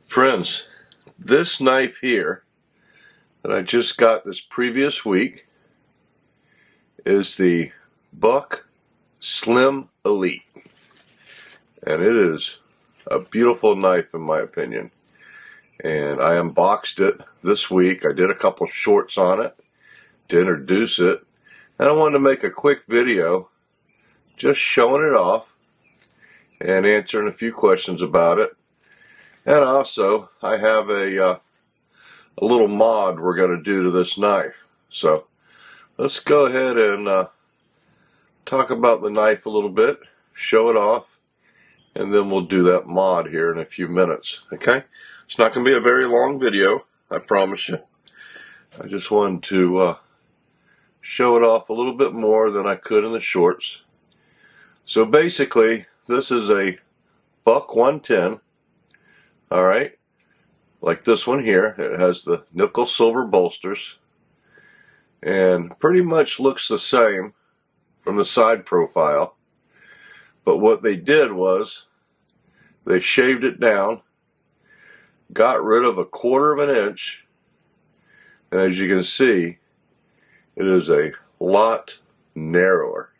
Friends, this knife here that I just got this previous week is the Buck Slim Elite. And it is a beautiful knife in my opinion. And I unboxed it this week. I did a couple shorts on it to introduce it. And I wanted to make a quick video just showing it off and answering a few questions about it. And also, I have a little mod we're going to do to this knife. So, let's go ahead and talk about the knife a little bit, show it off, and then we'll do that mod here in a few minutes. Okay? It's not going to be a very long video, I promise you. I just wanted to show it off a little bit more than I could in the shorts. So basically, this is a Buck 110. Alright, like this one here. It has the nickel silver bolsters and pretty much looks the same from the side profile, but what they did was they shaved it down, got rid of 1/4 of an inch, and as you can see, it is a lot narrower.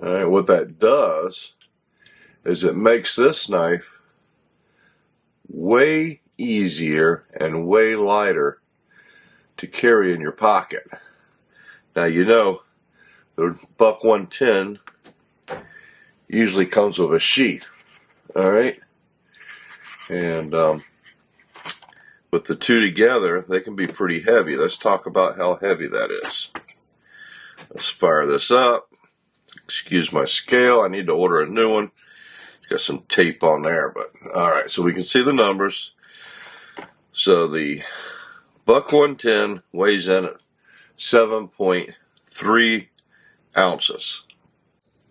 Alright, what that does is it makes this knife way easier and way lighter to carry in your pocket. Now, you know, the Buck 110 usually comes with a sheath, alright? And with the two together, they can be pretty heavy. Let's talk about how heavy that is. Let's fire this up. Excuse my scale, I need to order a new one. Got some tape on there, but alright, so we can see the numbers. So the Buck 110 weighs in at 7.3 ounces.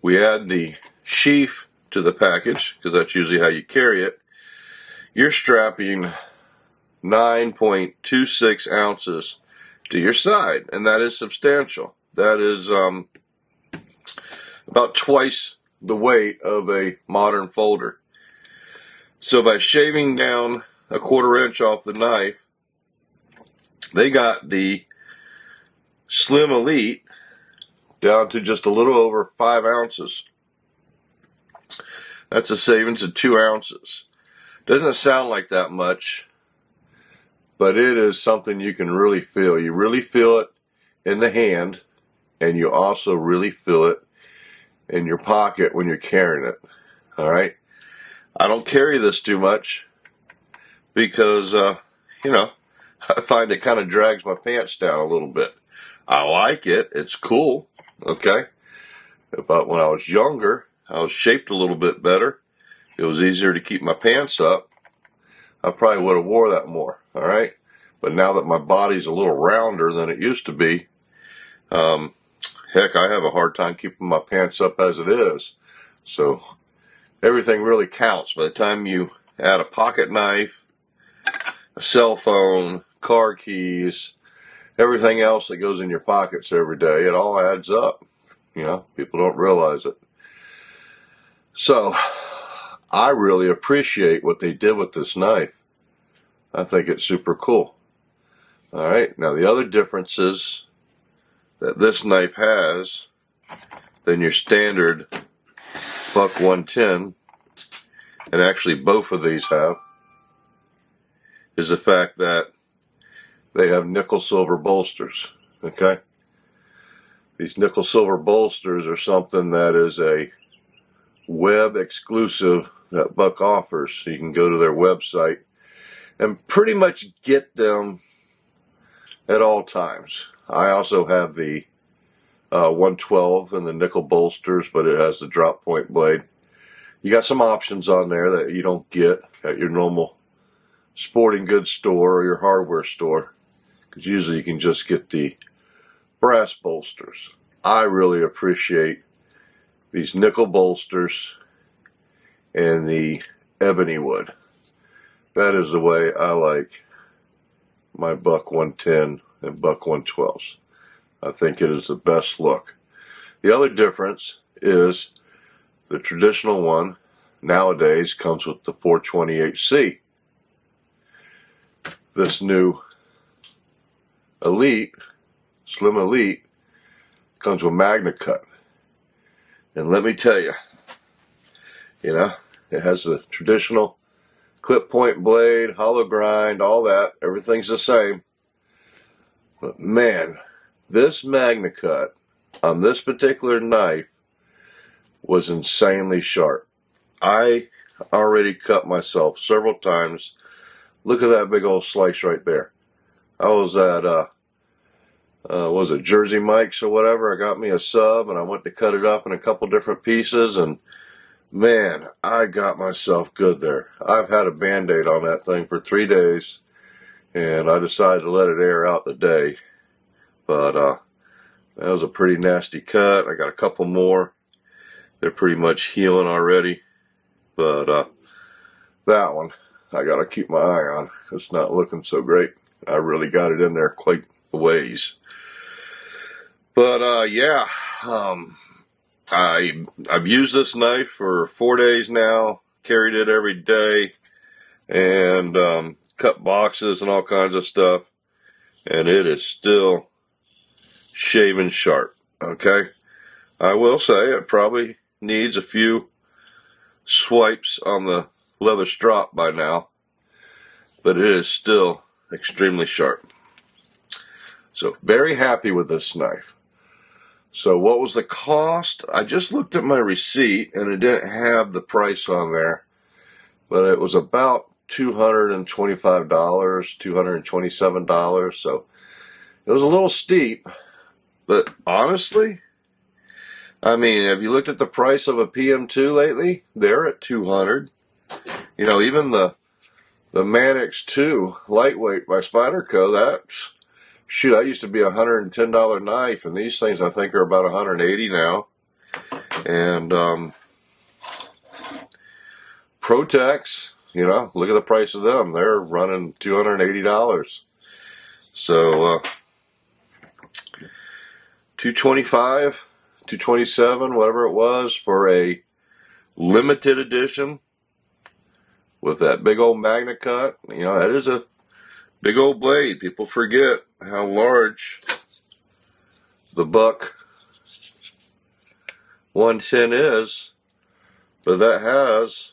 We add the sheath to the package, because that's usually how you carry it. You're strapping 9.26 ounces to your side, and that is substantial. That is about twice the weight of a modern folder. So by shaving down 1/4 inch off the knife, they got the Slim Elite down to just a little over 5 ounces. That's a savings of 2 ounces. Doesn't sound like that much, but it is something you can really feel. You really feel it in the hand, and you also really feel it in your pocket when you're carrying it. Alright, I don't carry this too much because you know, I find it kind of drags my pants down a little bit. I like it, it's cool, okay? But when I was younger, I was shaped a little bit better. It was easier to keep my pants up. I probably would have wore that more, alright? But now that my body's a little rounder than it used to be, heck, I have a hard time keeping my pants up as it is. So everything really counts. By the time you add a pocket knife, a cell phone, car keys, everything else that goes in your pockets every day, it all adds up. You know, people don't realize it. So I really appreciate what they did with this knife. I think it's super cool. Alright, now the other difference is that this knife has than your standard Buck 110, and actually both of these have, is the fact that they have nickel silver bolsters. Okay, these nickel silver bolsters are something that is a web exclusive that Buck offers. So you can go to their website and pretty much get them at all times. I also have the 112 and the nickel bolsters, but it has the drop point blade. You got some options on there that you don't get at your normal sporting goods store or your hardware store, because usually you can just get the brass bolsters. I really appreciate these nickel bolsters and the ebony wood. That is the way I like my Buck 110 and Buck 112s. I think it is the best look. The other difference is the traditional one nowadays comes with the 420HC. this new Elite, Slim Elite, comes with Magnacut. And let me tell you, it has the traditional clip point blade, hollow grind, all that. Everything's the same. But man, this Magnacut on this particular knife was insanely sharp. I already cut myself several times. Look at that big old slice right there. I was at was it Jersey Mike's or whatever. I got me a sub and I went to cut it up in a couple different pieces, and man, I got myself good there. I've had a Band-Aid on that thing for 3 days, and I decided to let it air out today. But that was a pretty nasty cut. I got a couple more. They're pretty much healing already. But that one, I got to keep my eye on. It's not looking so great. I really got it in there quite a ways. But yeah, I've used this knife for 4 days now. Carried it every day, and cut boxes and all kinds of stuff. And it is still shaving sharp. Okay, I will say it probably needs a few swipes on the leather strop by now, but it is still extremely sharp. So very happy with this knife. So what was the cost? I just looked at my receipt and it didn't have the price on there, but it was about $225, $227. So it was a little steep, but honestly, I mean, have you looked at the price of a PM2 lately? They're at $200. Even the Manix 2 lightweight by Spyderco, that's, shoot, I used to be a $110 knife, and these things I think are about $180 now. And Protex, look at the price of them. They're running $280. So $225, $227, whatever it was, for a limited edition with that big old Magnacut. That is a big old blade. People forget how large the Buck 110 is, but that has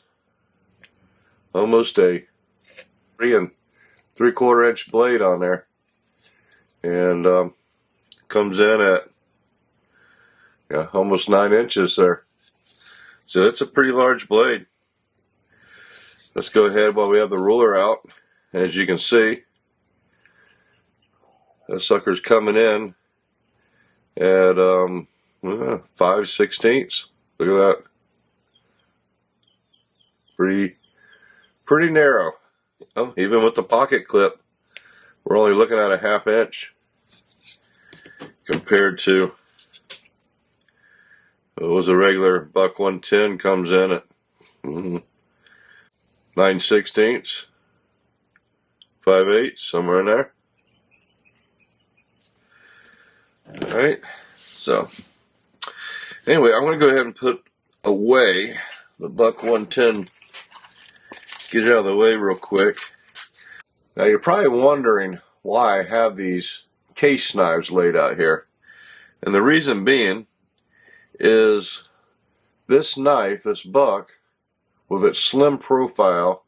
almost a 3 3/4 inch blade on there, and comes in at almost 9 inches there. So it's a pretty large blade. Let's go ahead while we have the ruler out. As you can see, that sucker's coming in at 5/16. Look at that. Pretty narrow. Even with the pocket clip, we're only looking at a 1/2 inch compared to it was a regular Buck 110 comes in at 9/16, 5/8, somewhere in there. Alright, so anyway, I'm going to go ahead and put away the Buck 110, get it out of the way real quick. Now you're probably wondering why I have these case knives laid out here. And the reason being is this knife, this Buck, with its slim profile,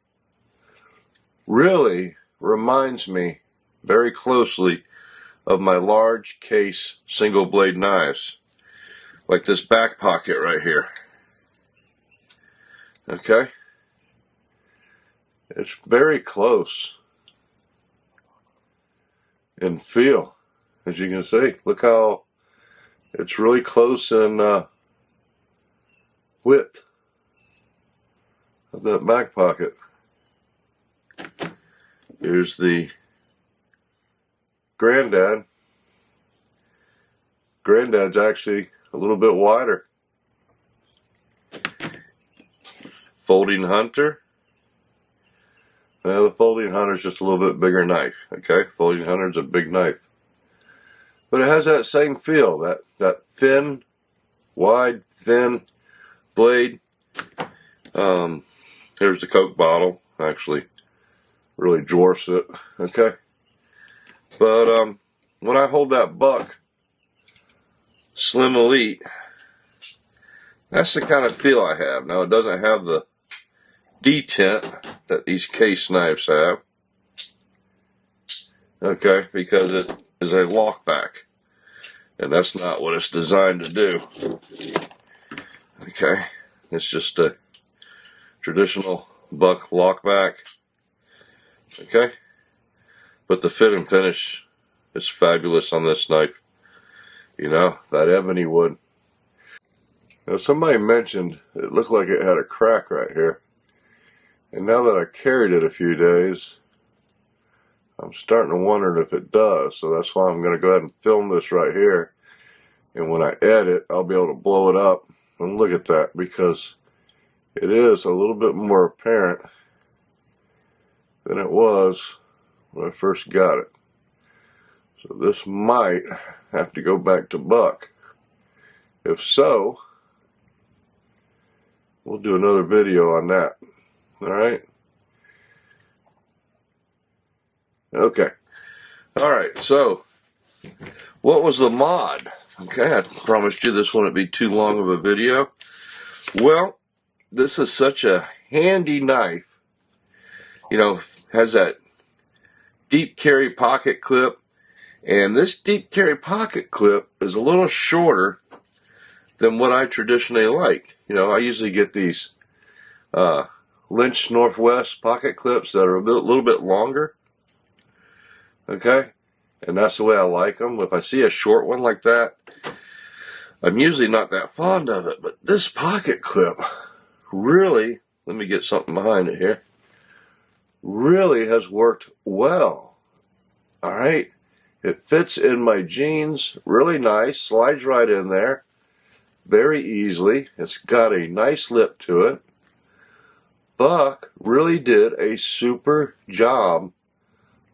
really reminds me very closely of my large case single blade knives, like this back pocket right here. Okay, it's very close in feel, as you can see. Look how it's really close in width of that back pocket. Here's the Granddad. Granddad's actually a little bit wider. Folding Hunter. Now the Folding Hunter's just a little bit bigger knife. Okay, Folding Hunter's a big knife, but it has that same feel. That thin, wide, thin blade. Here's the Coke bottle. Actually, really dwarfs it. Okay, but when I hold that buck Slim Elite, that's the kind of feel I have. Now, it doesn't have the detent that these case knives have, okay, because it is a lockback, and that's not what it's designed to do. Okay, it's just a traditional buck lockback. Okay, but the fit and finish is fabulous on this knife. You know, that ebony wood. Now, somebody mentioned it looked like it had a crack right here. And now that I carried it a few days, I'm starting to wonder if it does. So that's why I'm going to go ahead and film this right here. And when I edit, I'll be able to blow it up and look at that, because it is a little bit more apparent than it was when I first got it. So this might have to go back to buck. If so, we'll do another video on that. Alright? Okay. Alright, so what was the mod? Okay, I promised you this wouldn't be too long of a video. Well, this is such a handy knife. You know, has that deep carry pocket clip. And this deep carry pocket clip is a little shorter than what I traditionally like. You know, I usually get these Lynch Northwest pocket clips that are a little bit longer. Okay? And that's the way I like them. If I see a short one like that, I'm usually not that fond of it. But this pocket clip really, let me get something behind it here, really has worked well. Alright? It fits in my jeans really nice, slides right in there very easily. It's got a nice lip to it. Buck really did a super job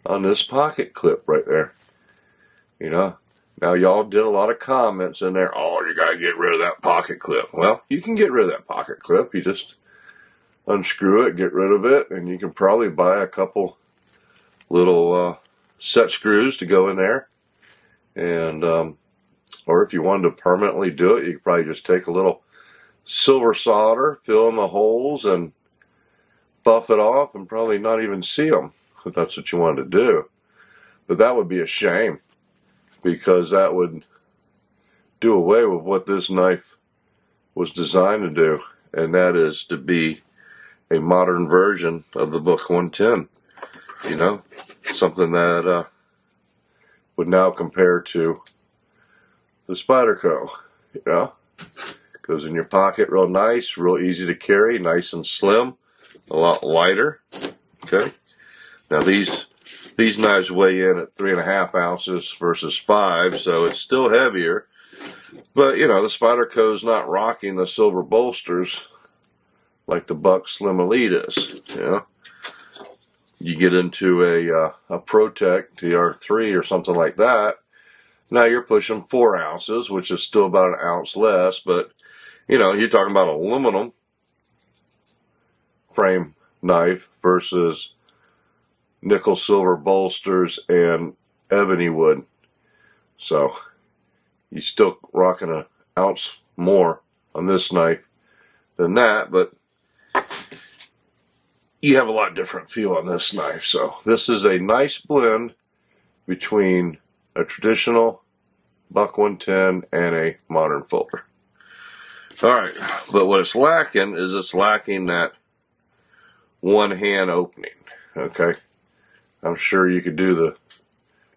on this pocket clip right there. You know, now y'all did a lot of comments in there. Oh, you gotta get rid of that pocket clip. Well, you can get rid of that pocket clip. You just unscrew it, get rid of it, and you can probably buy a couple little set screws to go in there. And or if you wanted to permanently do it, you could probably just take a little silver solder, fill in the holes, and buff it off and probably not even see them, if that's what you wanted to do. But that would be a shame, because that would do away with what this knife was designed to do, and that is to be a modern version of the Buck 110. You know, something that would now compare to the Spyderco. You know, goes in your pocket real nice, real easy to carry, nice and slim, a lot lighter. Okay, now these knives weigh in at 3.5 ounces versus 5, so it's still heavier. But you know, the Spyderco is not rocking the silver bolsters like the Buck Slim Elite is. You know, you get into a ProTech TR3 or something like that, now you're pushing 4 ounces, which is still about an ounce less. But you know, you're talking about aluminum frame knife versus nickel silver bolsters and ebony wood. So you're still rocking an ounce more on this knife than that, but you have a lot different feel on this knife. So this is a nice blend between a traditional Buck 110 and a modern folder. Alright, but what it's lacking is it's lacking that one hand opening. Okay, I'm sure you could do the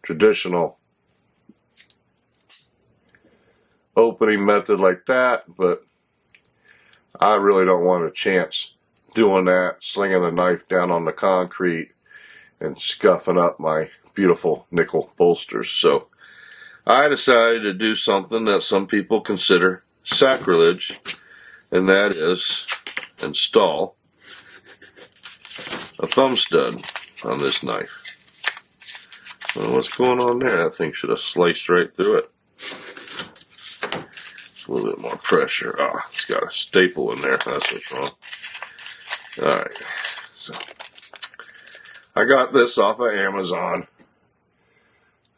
traditional opening method like that, but I really don't want a chance doing that, slinging the knife down on the concrete and scuffing up my beautiful nickel bolsters. So I decided to do something that some people consider sacrilege, and that is install a thumb stud on this knife. Well, what's going on there? That thing should have sliced right through it. A little bit more pressure. Ah, it's got a staple in there. That's what's wrong. Alright, so I got this off of Amazon.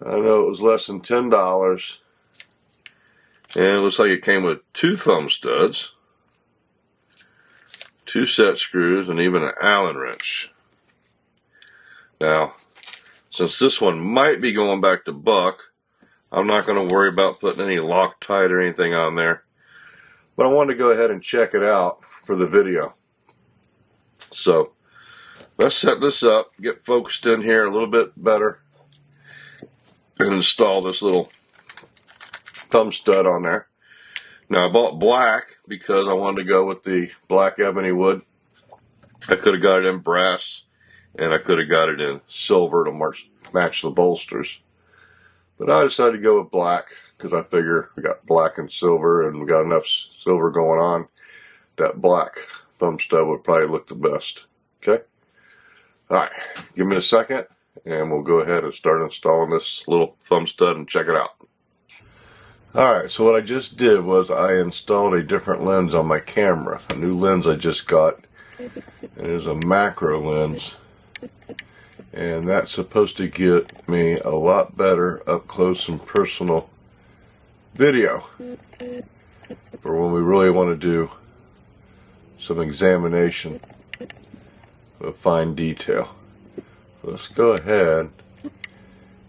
I know it was less than $10. And it looks like it came with 2 thumb studs, 2 set screws, and even an Allen wrench. Now, since this one might be going back to buck, I'm not going to worry about putting any Loctite or anything on there. But I wanted to go ahead and check it out for the video. So, let's set this up, get focused in here a little bit better, and install this little thumb stud on there. Now I bought black because I wanted to go with the black ebony wood. I could have got it in brass, and I could have got it in silver to match the bolsters. But I decided to go with black because I figure we got black and silver, and we got enough silver going on. That black thumb stud would probably look the best. Okay? Alright, give me a second, and we'll go ahead and start installing this little thumb stud and check it out. Alright, so what I just did was I installed a different lens on my camera. A new lens I just got. And it is a macro lens. And that's supposed to get me a lot better up close and personal video for when we really want to do some examination of fine detail. So let's go ahead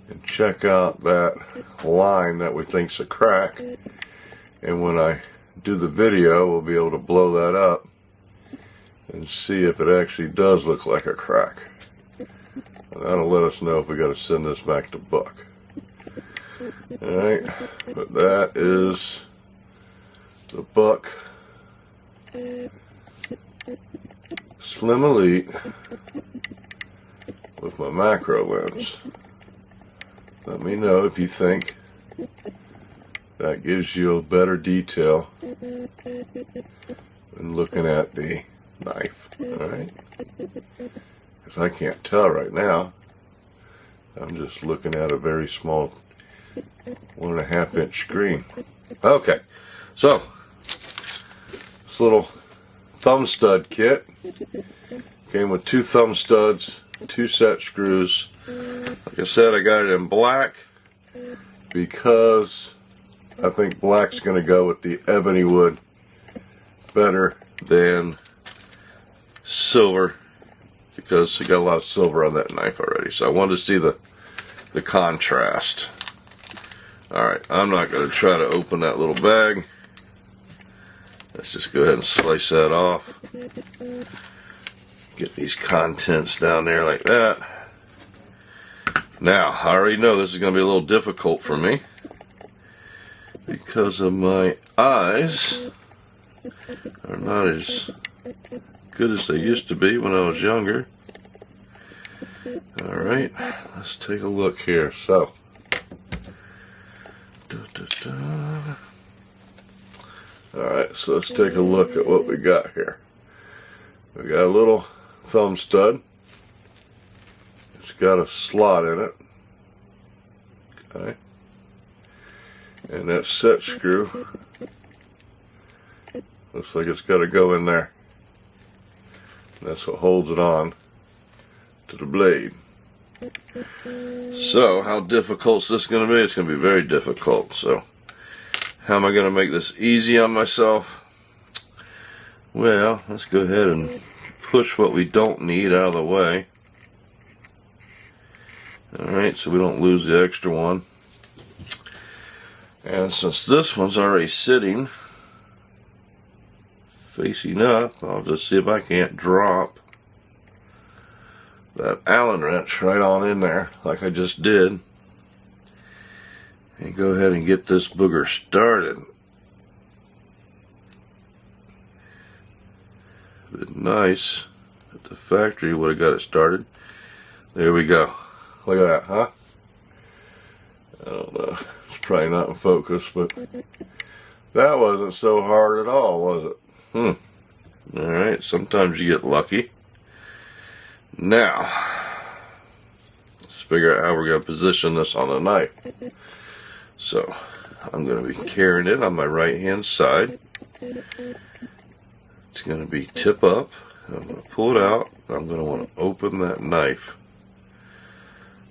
and check out that line that we think's a crack, and when I do the video we'll be able to blow that up and see if it actually does look like a crack, and that'll let us know if we got to send this back to buck. Alright, but that is the buck Slim Elite with my macro lens. Let me know if you think that gives you a better detail than looking at the knife. Alright? Because I can't tell right now. I'm just looking at a very small 1.5 inch screen. Okay, so this little thumb stud kit came with 2 thumb studs, 2 set screws. Like I said, I got it in black because I think black's going to go with the ebony wood better than silver, because I got a lot of silver on that knife already. So I wanted to see the contrast. Alright, I'm not going to try to open that little bag. Let's just go ahead and slice that off. Get these contents down there like that. Now, I already know this is going to be a little difficult for me because of my eyes are not as good as they used to be when I was younger. Alright, let's take a look here. So, alright, so let's take a look at what we got here. We got a little thumb stud. It's got a slot in it. Okay. And that set screw looks like it's got to go in there. That's what holds it on to the blade. So, how difficult is this going to be? It's going to be very difficult. So, how am I going to make this easy on myself? Well, let's go ahead and push what we don't need out of the way. Alright, so we don't lose the extra one. And since this one's already sitting facing up, I'll just see if I can't drop that Allen wrench right on in there like I just did, and go ahead and get this booger started. Been nice at the factory would have got it started. There we go. Look at that, huh? I don't know. It's probably not in focus, but that wasn't so hard at all, was it? Alright, sometimes you get lucky. Now, let's figure out how we're going to position this on the knife. So, I'm going to be carrying it on my right hand side. It's going to be tip up. I'm going to pull it out. I'm going to want to open that knife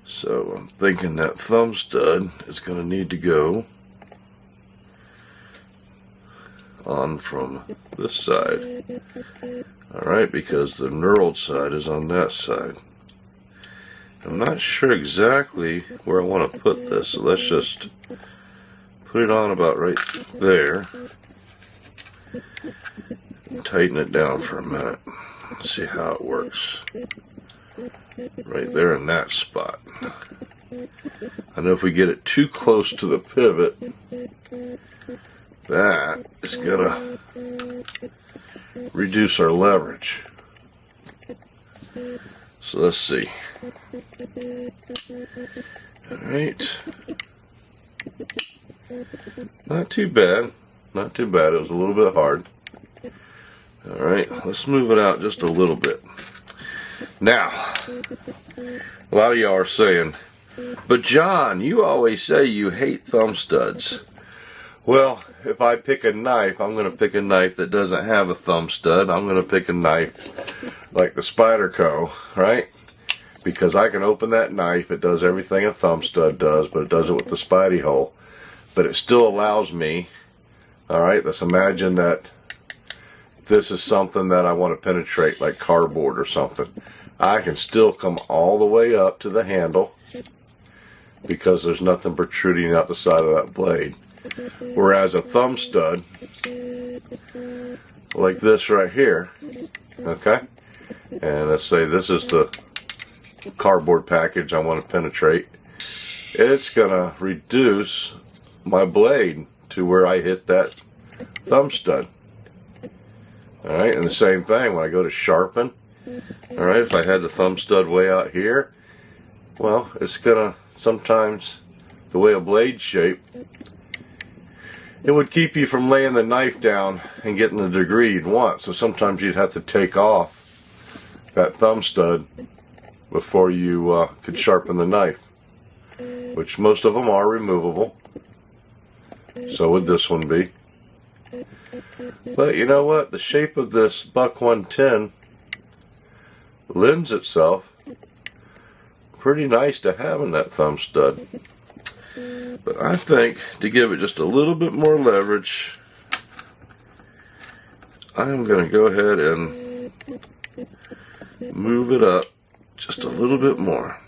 So I'm thinking that thumb stud is going to need to go on from this side. Alright, because the knurled side is on that side. I'm not sure exactly where I want to put this, so let's just put it on about right there. And tighten it down for a minute. See how it works. Right there in that spot. I know if we get it too close to the pivot, that is going to reduce our leverage. So let's see. Alright. Not too bad. Not too bad. It was a little bit hard. Alright, let's move it out just a little bit. Now, a lot of y'all are saying, but John, you always say you hate thumb studs. Well, if I pick a knife, I'm going to pick a knife that doesn't have a thumb stud. I'm going to pick a knife like the Spyderco, right? Because I can open that knife. It does everything a thumb stud does, but it does it with the Spidey hole. But it still allows me, alright, let's imagine that this is something that I want to penetrate, like cardboard or something. I can still come all the way up to the handle because there's nothing protruding out the side of that blade. Whereas a thumb stud, like this right here, okay, and let's say this is the cardboard package I want to penetrate, it's going to reduce my blade to where I hit that thumb stud. Alright, and the same thing when I go to sharpen. Alright, if I had the thumb stud way out here, well, it's going to sometimes, the way a blade's shaped, it would keep you from laying the knife down and getting the degree you'd want. So sometimes you'd have to take off that thumb stud before you could sharpen the knife, which most of them are removable. So would this one be. But you know what? The shape of this Buck 110 lends itself pretty nice to having that thumb stud. But I think to give it just a little bit more leverage, I'm going to go ahead and move it up just a little bit more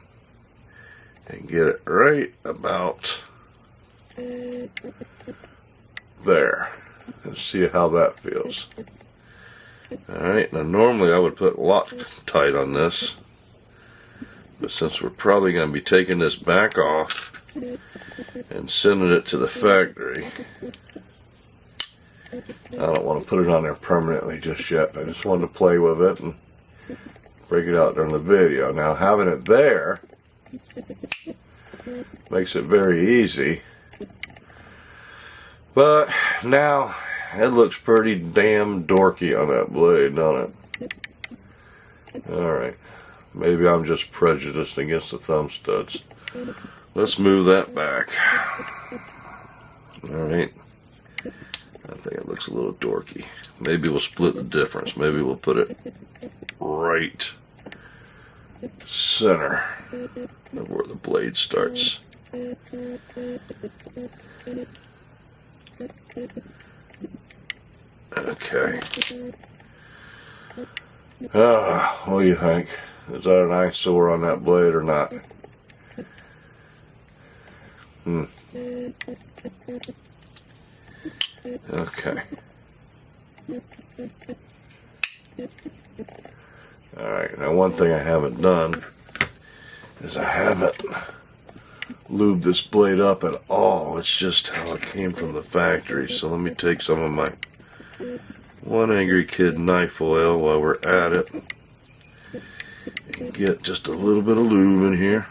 and get it right about there and see how that feels. Alright, now normally I would put Loctite on this, but since we're probably going to be taking this back off and sending it to the factory, I don't want to put it on there permanently just yet. I just wanted to play with it and break it out during the video. Now having it there makes it very easy, but now it looks pretty damn dorky on that blade, don't it? Alright, maybe I'm just prejudiced against the thumb studs. Let's move that back. Alright, I think it looks a little dorky. Maybe we'll split the difference. Maybe we'll put it right center of where the blade starts. Okay. What do you think? Is that an eyesore on that blade or not? Okay. Alright, now one thing I haven't done is I haven't lubed this blade up at all. It's just how it came from the factory. So let me take some of my One Angry Kid knife oil while we're at it and get just a little bit of lube in here.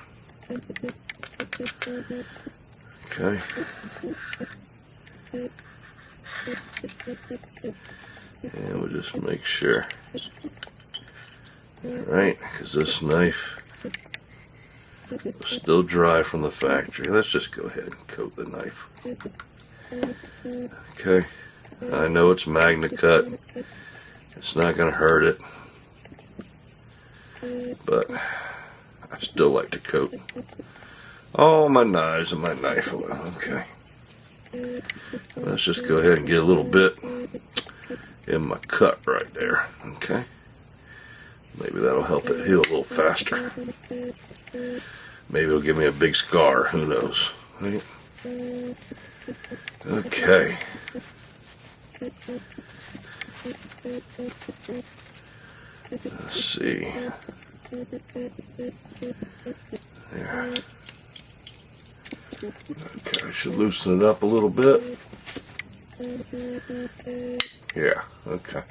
Okay. And we'll just make sure. Alright, because this knife is still dry from the factory. Let's just go ahead and coat the knife. Okay. I know it's Magnacut. It's not going to hurt it. But I still like to coat all my knives and my knife oil. Okay. Let's just go ahead and get a little bit in my cut right there. Okay. Maybe that'll help it heal a little faster. Maybe it'll give me a big scar. Who knows? Right? Okay. Let's see. There. Okay, I should loosen it up a little bit. Yeah, okay.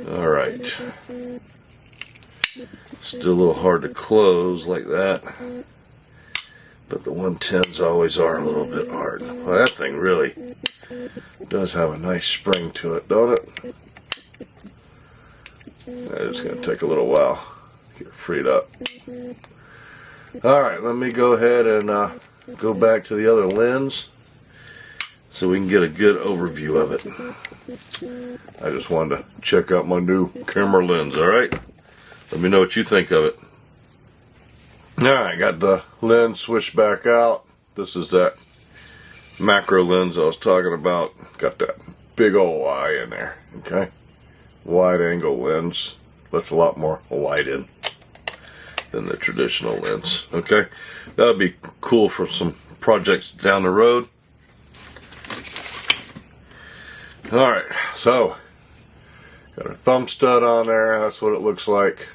Alright. Still a little hard to close like that. But the 110s always are a little bit hard. Well, that thing really does have a nice spring to it, don't it? It's going to take a little while to get freed up. Alright, let me go ahead and go back to the other lens so we can get a good overview of it. I just wanted to check out my new camera lens, alright? Let me know what you think of it. Alright, got the lens switched back out. This is that macro lens I was talking about. Got that big old eye in there, okay? Wide angle lens. Lets a lot more light in than the traditional lens, okay? That would be cool for some projects down the road. Alright, so got a thumb stud on there. That's what it looks like.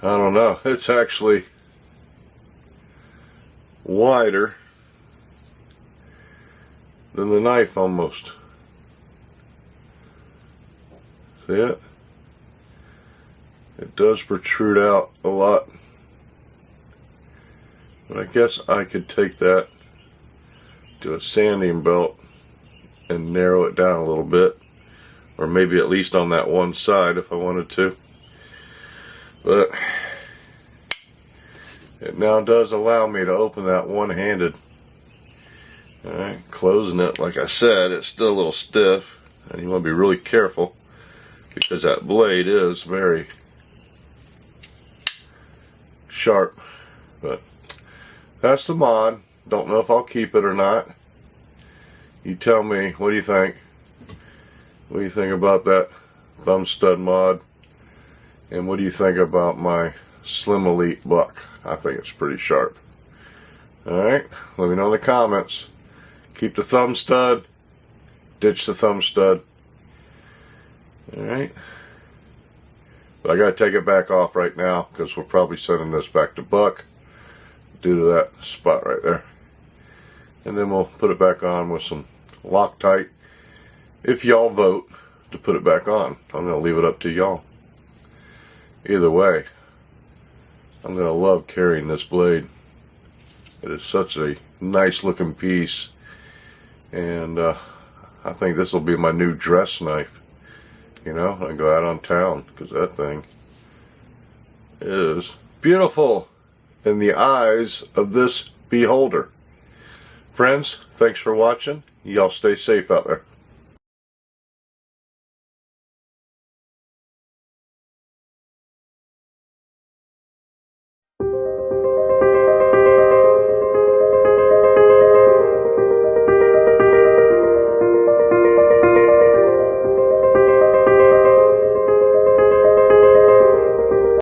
I don't know. It's actually wider than the knife almost. See it? It does protrude out a lot. But I guess I could take that to a sanding belt and narrow it down a little bit. Or maybe at least on that one side if I wanted to. But it now does allow me to open that one-handed. Alright, closing it, like I said, it's still a little stiff. And you want to be really careful because that blade is very sharp. But that's the mod. Don't know if I'll keep it or not. You tell me, what do you think? What do you think about that thumb stud mod? And what do you think about my Slim Elite buck? I think it's pretty sharp. Alright, let me know in the comments. Keep the thumb stud, ditch the thumb stud. Alright. But I gotta take it back off right now because we're probably sending this back to Buck due to that spot right there. And then we'll put it back on with some Loctite if y'all vote to put it back on. I'm gonna leave it up to y'all. Either way, I'm going to love carrying this blade. It is such a nice looking piece. And I think this will be my new dress knife. You know, I go out on town because that thing is beautiful in the eyes of this beholder. Friends, thanks for watching. Y'all stay safe out there.